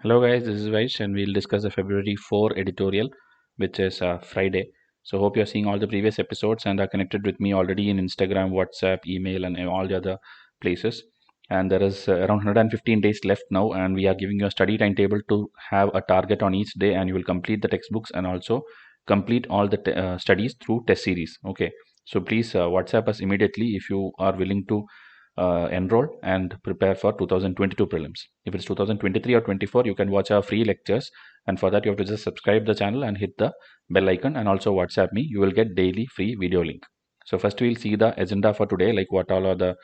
Hello guys, this is Vysh and we'll discuss the February 4 editorial, which is Friday. So hope you're seeing all the previous episodes and are connected with me already in Instagram, WhatsApp, email and all the other places. And there is around 115 days left now and we are giving you a study timetable to have a target on each day and you will complete the textbooks and also complete all the studies through test series. Okay. So please WhatsApp us immediately if you are willing to enroll and prepare for 2022 prelims. If it's 2023 or 24, you can watch our free lectures. And for that, you have to just subscribe the channel and hit the bell icon and also WhatsApp me. You will get daily free video link. So first we'll see the agenda for today, like what all are the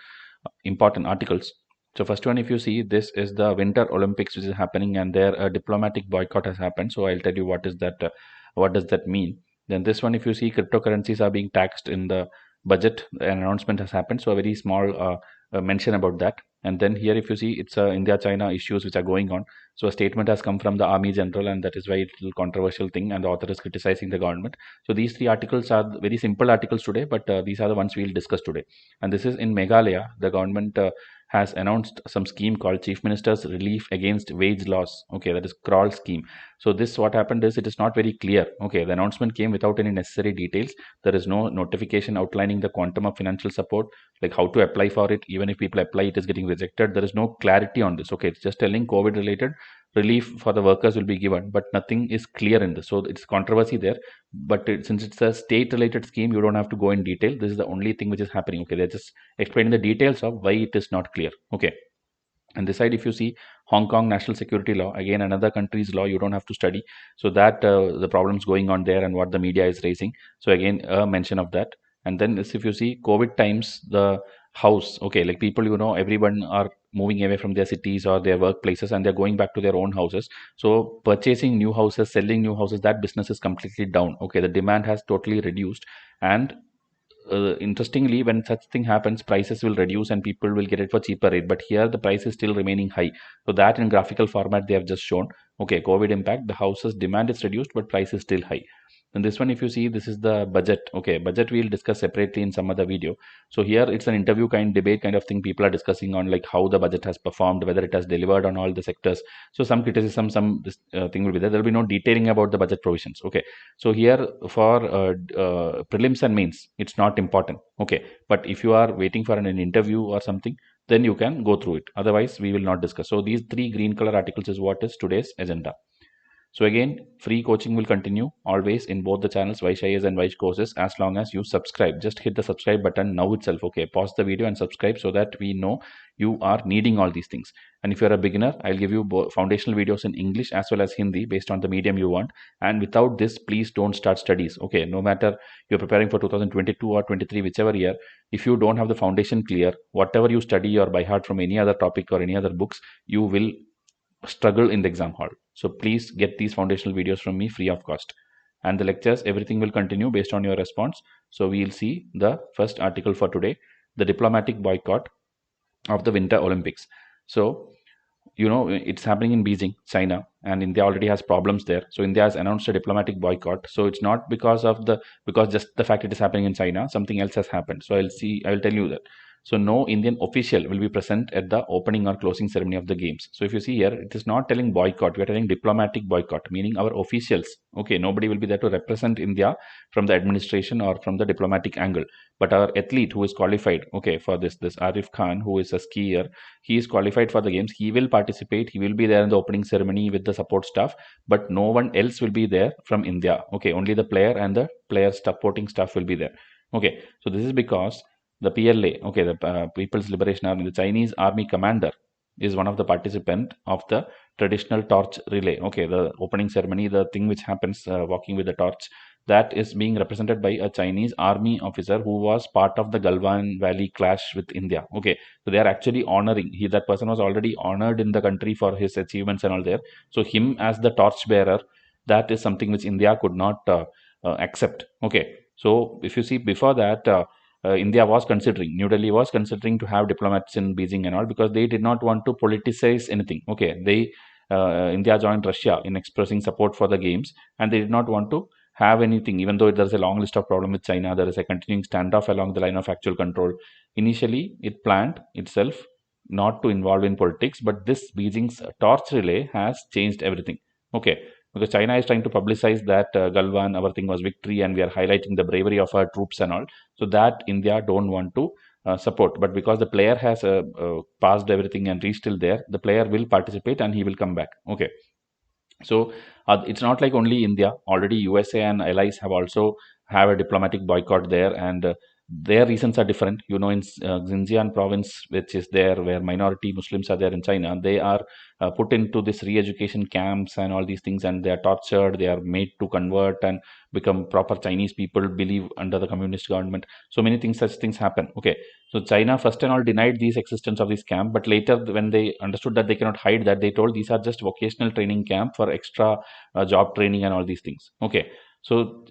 important articles. So first one, if you see, this is the Winter Olympics which is happening, and there a diplomatic boycott has happened. So I'll tell you what is that, what does that mean. Then this one, if you see, cryptocurrencies are being taxed in the budget. An announcement has happened, so a very small mention about that. And then here, if you see, it's India-China issues which are going on. So a statement has come from the Army General, and that is why it's a controversial thing, and the author is criticizing the government. So these three articles are very simple articles today, but these are the ones we'll discuss today. And this is in Meghalaya. The government has announced some scheme called Chief Minister's Relief Against Wage Loss. Okay, that is crawl scheme. So this, what happened is, it is not very clear. Okay, the announcement came without any necessary details. There is no notification outlining the quantum of financial support, like how to apply for it. Even if people apply, it is getting rejected. There is no clarity on this. Okay, it's just telling COVID related relief for the workers will be given, but nothing is clear in this. So it's controversy there. But since it's a state related scheme, you don't have to go in detail. This is the only thing which is happening. Okay, they're just explaining the details of why it is not clear. Okay. And this side, if you see, Hong Kong national security law, again another country's law, you don't have to study. So that the problems going on there and what the media is raising. So again, a mention of that. And then this, if you see, COVID times, the house, okay, like people, everyone are moving away from their cities or their workplaces and they're going back to their own houses. So purchasing new houses, selling new houses, that business is completely down. Okay, the demand has totally reduced. And interestingly, when such thing happens, prices will reduce and people will get it for cheaper rate. But here the price is still remaining high. So that in graphical format they have just shown. Okay, COVID impact, the houses demand is reduced, but price is still high. And this one, if you see, this is the budget. Okay, budget we'll discuss separately in some other video. So here it's an interview kind, debate kind of thing. People are discussing on like how the budget has performed, whether it has delivered on all the sectors. So some criticism, some thing will be there. There will be no detailing about the budget provisions. Okay, so here for prelims and mains, it's not important. Okay, but if you are waiting for an interview or something, then you can go through it. Otherwise, we will not discuss. So these three green color articles is what is today's agenda. So again, free coaching will continue always in both the channels, Vysh IAS and Vysh courses, as long as you subscribe. Just hit the subscribe button now itself. Okay, pause the video and subscribe so that we know you are needing all these things. And if you're a beginner, I'll give you foundational videos in English as well as Hindi based on the medium you want. And without this, please don't start studies. Okay, no matter you're preparing for 2022 or 23, whichever year, if you don't have the foundation clear, whatever you study or by heart from any other topic or any other books, you will struggle in the exam hall. So please get these foundational videos from me free of cost. And the lectures, everything will continue based on your response. So we'll see the first article for today, the diplomatic boycott of the Winter Olympics. So, it's happening in Beijing, China, and India already has problems there. So India has announced a diplomatic boycott. So it's not because just the fact it is happening in China, something else has happened. So I'll tell you that. So no Indian official will be present at the opening or closing ceremony of the games. So if you see here, it is not telling boycott, we are telling diplomatic boycott, meaning our officials. Okay, nobody will be there to represent India from the administration or from the diplomatic angle. But our athlete who is qualified, okay, for this Arif Khan, who is a skier, he is qualified for the games. He will participate. He will be there in the opening ceremony with the support staff, but no one else will be there from India. Okay, only the player and the player supporting staff will be there. Okay, so this is because the PLA, okay, the People's Liberation Army, the Chinese army commander is one of the participant of the traditional torch relay. Okay, the opening ceremony, the thing which happens walking with the torch, that is being represented by a Chinese army officer who was part of the Galwan Valley clash with India. Okay, so they are actually honoring, that person was already honored in the country for his achievements and all there. So him as the torch bearer, that is something which India could not accept. Okay, so if you see before that, India was considering, New Delhi was considering to have diplomats in Beijing and all, because they did not want to politicize anything. Okay, India joined Russia in expressing support for the games, and they did not want to have anything, even though there's a long list of problems with China. There is a continuing standoff along the line of actual control. Initially, it planned itself not to involve in politics, but this Beijing's torch relay has changed everything. Okay, because China is trying to publicize that Galwan, our thing was victory, and we are highlighting the bravery of our troops and all. So that India don't want to support. But because the player has passed everything and reached till there, the player will participate and he will come back. Okay. So it's not like only India. Already USA and allies have also have a diplomatic boycott there, and their reasons are different. You know, in Xinjiang province, which is there where minority Muslims are there in China, they are put into this re-education camps and all these things, and they are tortured. They are made to convert and become proper Chinese people, believe under the communist government. So many things, such things happen. Okay, so China first and all denied the existence of this camp, but later when they understood that they cannot hide that, they told these are just vocational training camp for extra job training and all these things. Okay, so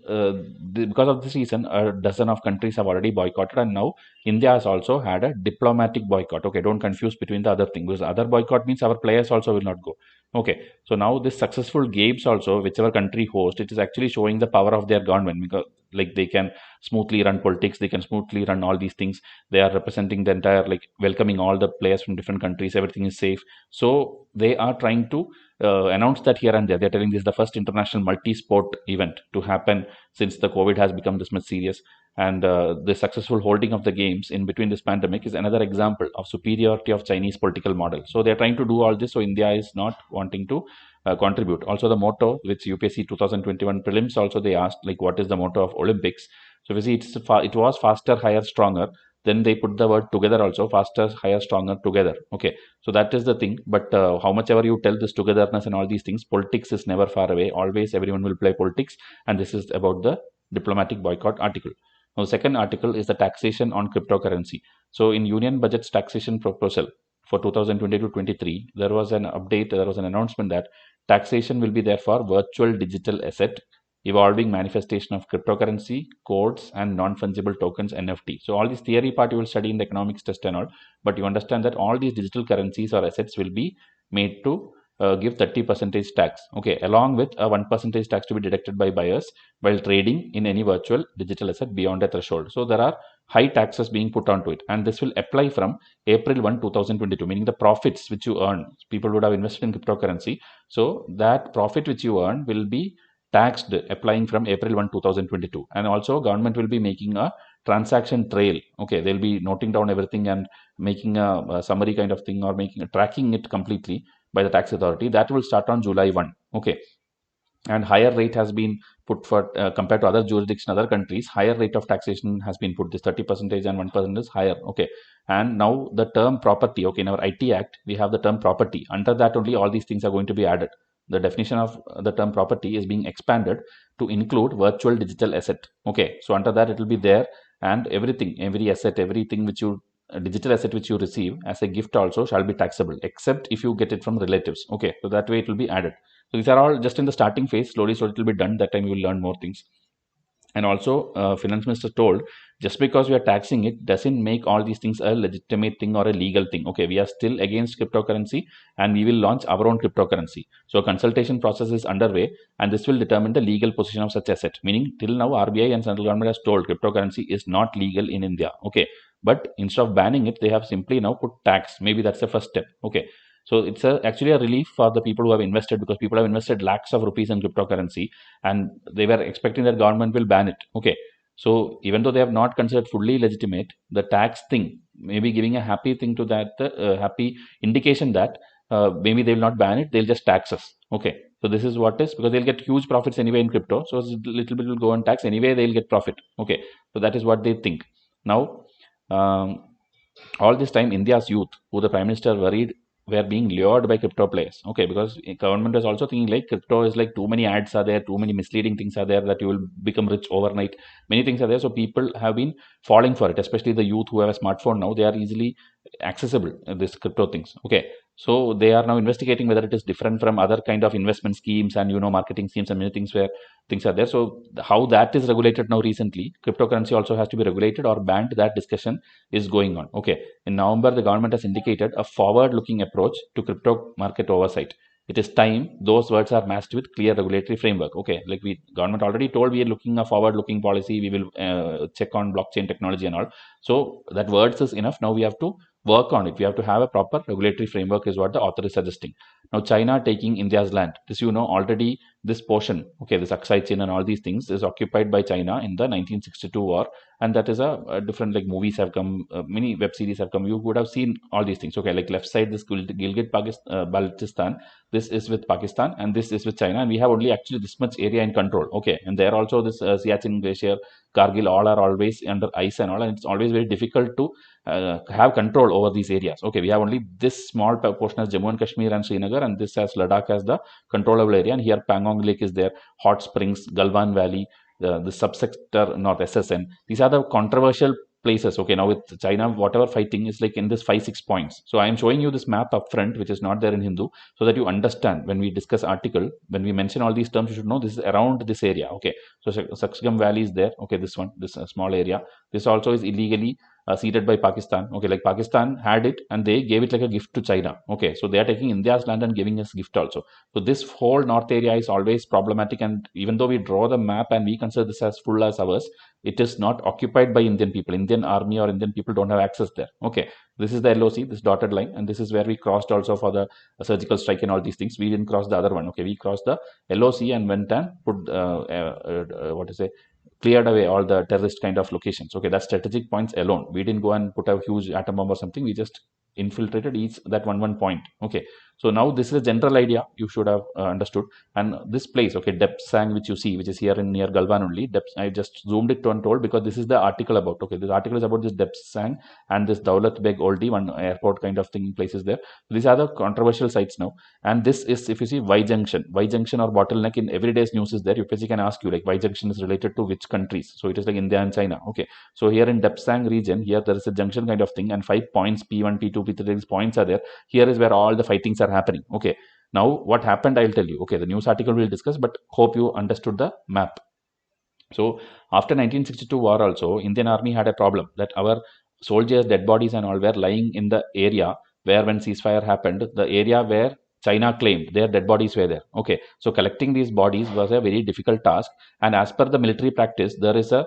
because of this reason, a dozen of countries have already boycotted, and now India has also had a diplomatic boycott. Okay, don't confuse between the other thing, because other boycott means our players also will not go. Okay, so now this successful games also, whichever country host, it is actually showing the power of their government, because like they can smoothly run politics, they can smoothly run all these things. They are representing the entire, like welcoming all the players from different countries, everything is safe. So they are trying to announce that here and there. They're telling this is the first international multi-sport event to happen since the COVID has become this much serious. And the successful holding of the games in between this pandemic is another example of superiority of Chinese political model. So they're trying to do all this, so India is not wanting to contribute. Also the motto, which UPSC 2021 prelims also they asked, like what is the motto of Olympics. So we see it was faster, higher, stronger. Then they put the word together also, faster, higher, stronger, together. Okay, so that is the thing. But how much ever you tell this togetherness and all these things, politics is never far away. Always everyone will play politics, and this is about the diplomatic boycott article. Now, the second article is the taxation on cryptocurrency. So in Union Budget's taxation proposal for 2022-23, there was an update, there was an announcement that taxation will be there for virtual digital asset, evolving manifestation of cryptocurrency, codes, and non-fungible tokens (NFT). So all this theory part you will study in the economics test and all, but you understand that all these digital currencies or assets will be made to give 30% tax, okay, along with a 1% tax to be deducted by buyers while trading in any virtual digital asset beyond a threshold. So there are high taxes being put onto it, and this will apply from April 1, 2022, meaning the profits which you earn, people would have invested in cryptocurrency, so that profit which you earn will be taxed applying from April 1, 2022. And also government will be making a transaction trail. Okay, they'll be noting down everything and making a summary kind of thing, or tracking it completely by the tax authority. That will start on July 1. Okay, and higher rate has been put for compared to other jurisdictions, other countries, higher rate of taxation has been put. This 30% and 1% is higher. Okay, and now the term property. Okay, in our IT Act we have the term property. Under that only all these things are going to be added. The definition of the term property is being expanded to include virtual digital asset. Okay, so under that it will be there, and everything, every asset, everything which you digital asset which you receive as a gift also shall be taxable, except if you get it from relatives. Okay, so that way it will be added. So these are all just in the starting phase. Slowly, it will be done. That time you will learn more things. And also, finance minister told, just because we are taxing it doesn't make all these things a legitimate thing or a legal thing. Okay, we are still against cryptocurrency, and we will launch our own cryptocurrency. So a consultation process is underway, and this will determine the legal position of such asset. Meaning, till now, RBI and central government has told cryptocurrency is not legal in India. Okay, but instead of banning it, they have simply now put tax. Maybe that's the first step. Okay, so it's actually a relief for the people who have invested, because people have invested lakhs of rupees in cryptocurrency, and they were expecting that government will ban it. Okay, so even though they have not considered fully legitimate, the tax thing may be giving a happy thing to that, happy indication that maybe they will not ban it, they'll just tax us. Okay, so this is what is, because they'll get huge profits anyway in crypto, so a little bit will go on tax anyway, they'll get profit. Okay, so that is what they think. Now, all this time, India's youth, who the Prime Minister worried were being lured by crypto players. Okay, because government is also thinking like crypto is like too many ads are there, too many misleading things are there that you will become rich overnight. Many things are there, so people have been falling for it, especially the youth who have a smartphone now. They are easily accessible this crypto things. Okay, so they are now investigating whether it is different from other kind of investment schemes and marketing schemes and many things where things are there. So how that is regulated now recently, cryptocurrency also has to be regulated or banned. That discussion is going on. Okay, in November the government has indicated a forward-looking approach to crypto market oversight. It is time those words are matched with clear regulatory framework. Okay, like government already told we are looking a forward-looking policy. We will check on blockchain technology and all. So that words is enough. Now we have to work on it. We have to have a proper regulatory framework is what the author is suggesting. Now, China taking India's land. This, already this portion, okay, this Aksai Chin and all these things is occupied by China in the 1962 war. And that is a different, like movies have come, many web series have come. You would have seen all these things. Okay, like left side, this Gilgit Baltistan, this is with Pakistan and this is with China. And we have only actually this much area in control. Okay, and there also this Siachen Glacier, Kargil, all are always under ice and all. And it's always very difficult to have control over these areas. Okay, we have only this small portion as Jammu and Kashmir and Srinagar, and this as Ladakh as the controllable area. And here Pangong Lake is there, Hot Springs, Galwan Valley, the subsector North SSN. These are the controversial places. Okay, now with China, whatever fighting is like in this 5-6 points. So I am showing you this map up front, which is not there in Hindu, so that you understand when we discuss article, when we mention all these terms, you should know this is around this area. Okay, so Saksgam Valley is there. Okay, this one, this small area. This also is illegally ceded by Pakistan. Okay, like Pakistan had it and they gave it like a gift to China. Okay, so they are taking India's land and giving us gift also. So this whole north area is always problematic, and even though we draw the map and we consider this as full as ours, it is not occupied by Indian people. Indian army or Indian people don't have access there. Okay, this is the LOC, this dotted line, and this is where we crossed also for the surgical strike and all these things. We didn't cross the other one. Okay, we crossed the LOC and went and put cleared away all the terrorist kind of locations. Okay, that's strategic points alone. We didn't go and put a huge atom bomb or something. We just infiltrated each that one point. Okay, so now this is a general idea you should have understood. And this place, okay, Depsang, which you see, which is here in near Galwan only. I just zoomed it to and told because this is the article about. Okay, this article is about this Depsang and this Daulat Beg Oldie, one airport kind of thing places there. These are the controversial sites now. And this is, if you see, Y junction or bottleneck in everyday's news is there. UPSC can ask you like Y junction is related to which countries. So it is like India and China. Okay, so here in Depsang region, here there is a junction kind of thing, and 5 points, P1, P2, P3, these points are there. Here is where all the fightings are happening. Okay, now what happened, I'll tell you. Okay, the news article we'll discuss, but hope you understood the map. So after 1962 war also, Indian army had a problem that our soldiers' dead bodies and all were lying in the area where, when ceasefire happened, the area where China claimed their dead bodies were there. Okay, so collecting these bodies was a very difficult task, and as per the military practice, there is a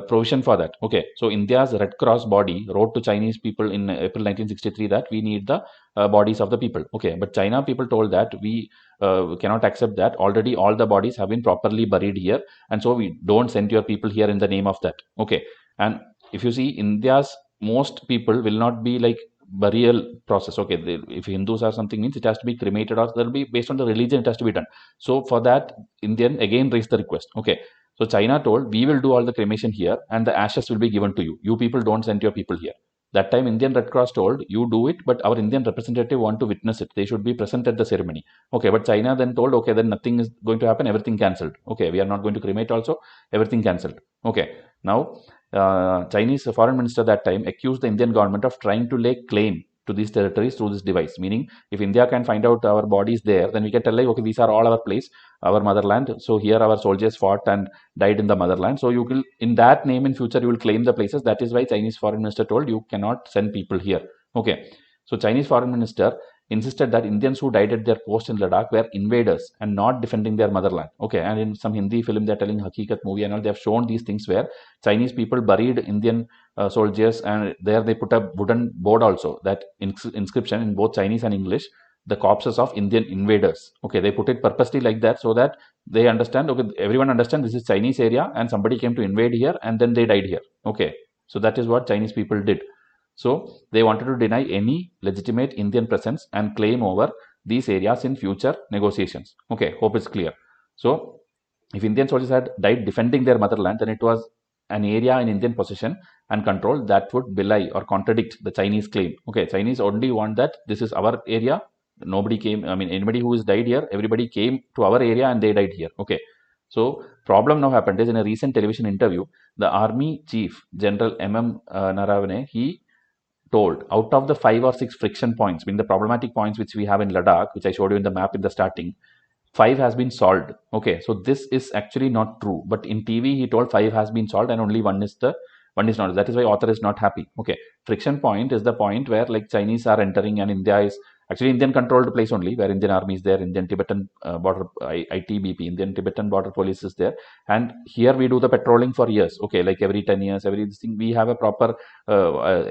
provision for that. Okay, so India's Red Cross body wrote to Chinese people in April 1963 that we need the bodies of the people. Okay, but China people told that we cannot accept that. Already all the bodies have been properly buried here, and so we don't send your people here in the name of that. Okay, and if you see, India's most people will not be like burial process. Okay, if Hindus or something, means it has to be cremated, or there will be based on the religion it has to be done. So for that, Indian again raised the request. Okay, so China told we will do all the cremation here and the ashes will be given to you. You people don't send your people here. That time Indian Red Cross told you do it, but our Indian representative want to witness it. They should be present at the ceremony. Okay, but China then told, okay, then nothing is going to happen, everything cancelled. Okay, we are not going to cremate also, everything cancelled. Okay, now Chinese foreign minister that time accused the Indian government of trying to lay claim to these territories through this device. Meaning, if India can find out our bodies there, then we can tell like, okay, these are all our place, our motherland. So here our soldiers fought and died in the motherland. So you will, in that name in future, you will claim the places. That is why Chinese foreign minister told you cannot send people here. Okay. So Chinese foreign minister insisted that Indians who died at their post in Ladakh were invaders and not defending their motherland. Okay, and in some Hindi film they're telling Hakikat movie and all, they have shown these things where Chinese people buried Indian soldiers, and there they put a wooden board also, that inscription in both Chinese and English, the corpses of Indian invaders. Okay, they put it purposely like that so that they understand, okay, everyone understand this is Chinese area and somebody came to invade here and then they died here. Okay, so that is what Chinese people did. So they wanted to deny any legitimate Indian presence and claim over these areas in future negotiations. Okay, hope it's clear. So if Indian soldiers had died defending their motherland, then it was an area in Indian possession and control that would belie or contradict the Chinese claim. Okay, Chinese only want that this is our area. Nobody came, I mean, anybody who has died here, everybody came to our area and they died here. Okay. So problem now happened is, in a recent television interview, the army chief, General M.M. Naravane, he told out of the 5 or 6 friction points, the problematic points which we have in Ladakh, which I showed you in the map in the starting, 5 has been solved. Okay, so this is actually not true, but in TV he told 5 has been solved and only one is not. That is why author is not happy. Okay, friction point is the point where like Chinese are entering and India is actually Indian controlled place only, where Indian army is there, Indian Tibetan border ITBP, Indian Tibetan border police is there, and here we do the patrolling for years. Okay, like every 10 years, every this thing, we have a proper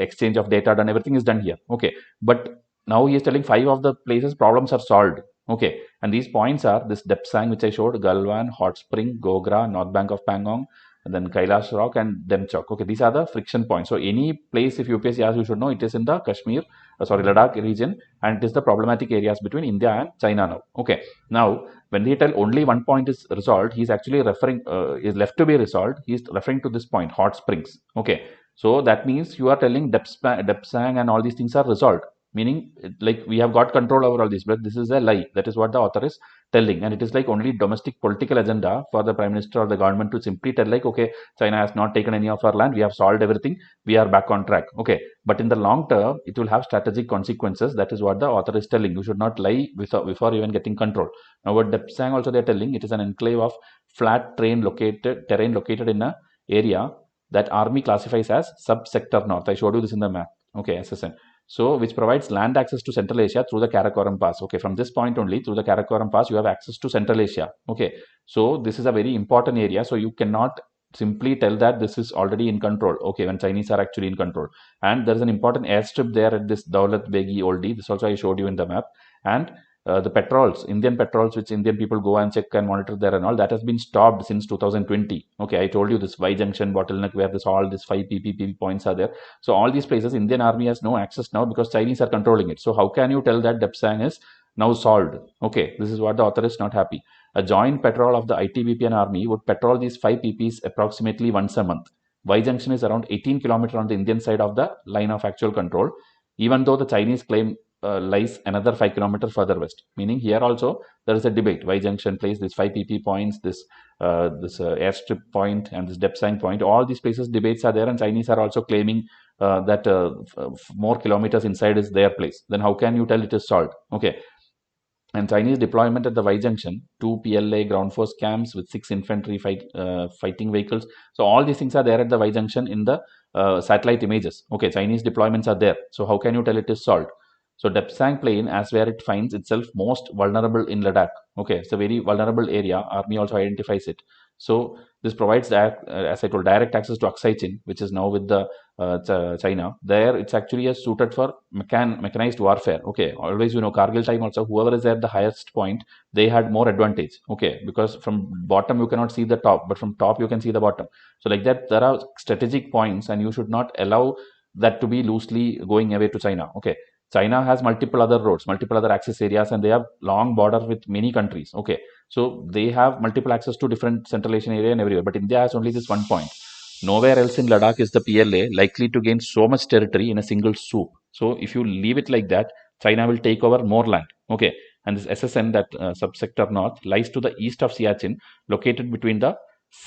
exchange of data done, everything is done here. Okay, but now he is telling 5 of the places problems are solved. Okay, and these points are this Depsang, which I showed, Galwan, Hot Spring, Gogra, North Bank of Pangong, and then Kailash Rock and Demchok. Okay, these are the friction points. So any place, if UPSC asks, you should know it is in the Kashmir, Ladakh region, and it is the problematic areas between India and China now. Okay, now when they tell only one point is resolved, he is actually referring, is left to be resolved, he is referring to this point, Hot Springs. Okay, so that means you are telling Depsang and all these things are resolved, meaning like we have got control over all this, but this is a lie. That is what the author is telling, and it is like only domestic political agenda for the prime minister or the government to simply tell like, okay, China has not taken any of our land, we have solved everything, we are back on track. Okay, but in the long term it will have strategic consequences. That is what the author is telling. You should not lie before even getting control. Now what Depsang also they are telling, it is an enclave of flat terrain located in a area that army classifies as subsector north. I showed you this in the map. Okay, SSN. So which provides land access to Central Asia through the Karakoram Pass. Okay, from this point only, through the Karakoram Pass, you have access to Central Asia. Okay, so this is a very important area. So you cannot simply tell that this is already in control. Okay, when Chinese are actually in control. And there is an important airstrip there at this Daulat Begi Oldie. This also I showed you in the map. And the patrols, Indian patrols, which Indian people go and check and monitor there and all, that has been stopped since 2020. Okay, I told you this Y junction bottleneck where this all these 5 PPP points are there. So all these places, Indian army has no access now because Chinese are controlling it. So how can you tell that Depsang is now solved? Okay, this is what the author is not happy. A joint patrol of the ITBP and army would patrol these 5 PPs approximately once a month. Y junction is around 18 kilometers on the Indian side of the line of actual control, even though the Chinese claim lies another 5 kilometers further west. Meaning here also there is a debate. Y junction place, this 5 PP points, this airstrip point and this Depsang point. All these places debates are there, and Chinese are also claiming that more kilometers inside is their place. Then how can you tell it is solved? Okay. And Chinese deployment at the Y junction, 2 PLA ground force camps with 6 infantry fighting vehicles. So all these things are there at the Y junction in the satellite images. Okay, Chinese deployments are there. So how can you tell it is solved? So Depsang plain, as where it finds itself most vulnerable in Ladakh. Okay, it's a very vulnerable area. Army also identifies it. So this provides that, as I told, direct access to Aksai Chin, which is now with the China. There, it's actually suited for mechanized warfare. Okay, always Kargil time also, whoever is at the highest point, they had more advantage. Okay, because from bottom you cannot see the top, but from top you can see the bottom. So like that, there are strategic points, and you should not allow that to be loosely going away to China. Okay. China has multiple other roads, multiple other access areas, and they have long border with many countries. Okay, so they have multiple access to different Central Asian area and everywhere. But India has only this one point. Nowhere else in Ladakh is the PLA likely to gain so much territory in a single swoop. So if you leave it like that, China will take over more land. Okay, and this SSN, that subsector north, lies to the east of Siachen, located between the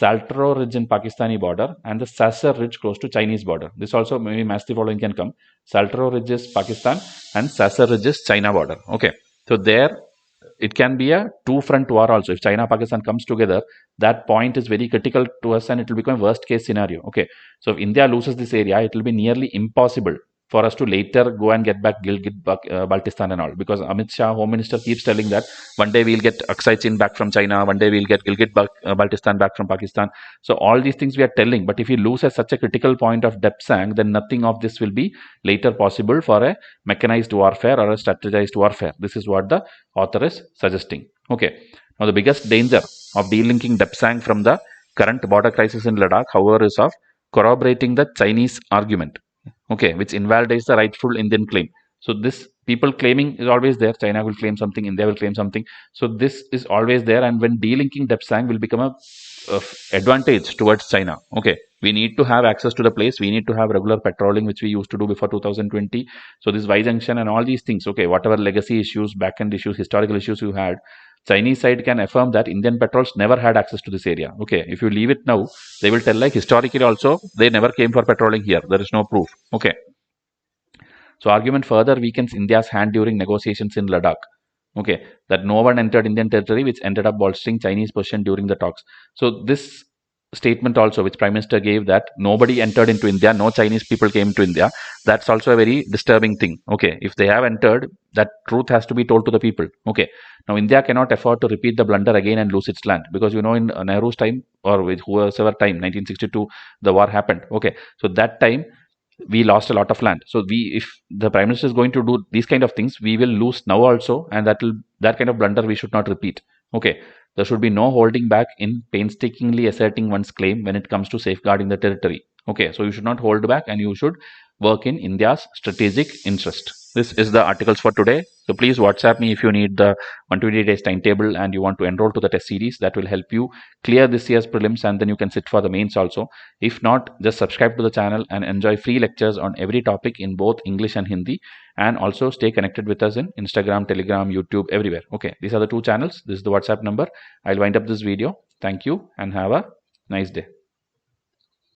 Saltoro Ridge in Pakistani border and the Sasser Ridge close to Chinese border. This also maybe massive following can come. Saltoro Ridge is Pakistan and Sasser Ridge is China border. Okay, so there it can be a two-front war also. If China Pakistan comes together, that point is very critical to us, and it will become a worst case scenario. Okay, so if India loses this area, it will be nearly impossible for us to later go and get back Baltistan and all, because Amit Shah, Home Minister, keeps telling that one day we'll get Aksai Chin back from China, one day we'll get Baltistan back from Pakistan. So all these things we are telling, but if we lose at such a critical point of Depsang, then nothing of this will be later possible for a mechanized warfare or a strategized warfare. This is what the author is suggesting. Okay. Now the biggest danger of delinking Depsang from the current border crisis in Ladakh, however, is of corroborating the Chinese argument. Okay, which invalidates the rightful Indian claim. So this people claiming is always there. China will claim something, India will claim something. So this is always there, and when delinking Depsang will become a advantage towards China. Okay, we need to have access to the place. We need to have regular patrolling, which we used to do before 2020. So this Y junction and all these things. Okay, whatever legacy issues, back-end issues, historical issues you had, Chinese side can affirm that Indian patrols never had access to this area. Okay, if you leave it now, they will tell like historically also they never came for patrolling here. There is no proof. Okay. So argument further weakens India's hand during negotiations in Ladakh. Okay, that no one entered Indian territory, which ended up bolstering Chinese position during the talks. So this statement also which Prime Minister gave, that nobody entered into India, no Chinese people came to India. That's also a very disturbing thing. Okay, if they have entered, that truth has to be told to the people. Okay, now India cannot afford to repeat the blunder again and lose its land, because in Nehru's time, or with whoever time, 1962, the war happened. Okay, so that time we lost a lot of land. So if the Prime Minister is going to do these kind of things, we will lose now also, and that kind of blunder we should not repeat. Okay, there should be no holding back in painstakingly asserting one's claim when it comes to safeguarding the territory. Okay, so you should not hold back, and you should work in India's strategic interest. This is the articles for today. So please WhatsApp me if you need the 120 days timetable and you want to enroll to the test series. That will help you clear this year's prelims, and then you can sit for the mains also. If not, just subscribe to the channel and enjoy free lectures on every topic in both English and Hindi. And also stay connected with us in Instagram, Telegram, YouTube, everywhere. Okay, these are the two channels. This is the WhatsApp number. I'll wind up this video. Thank you and have a nice day.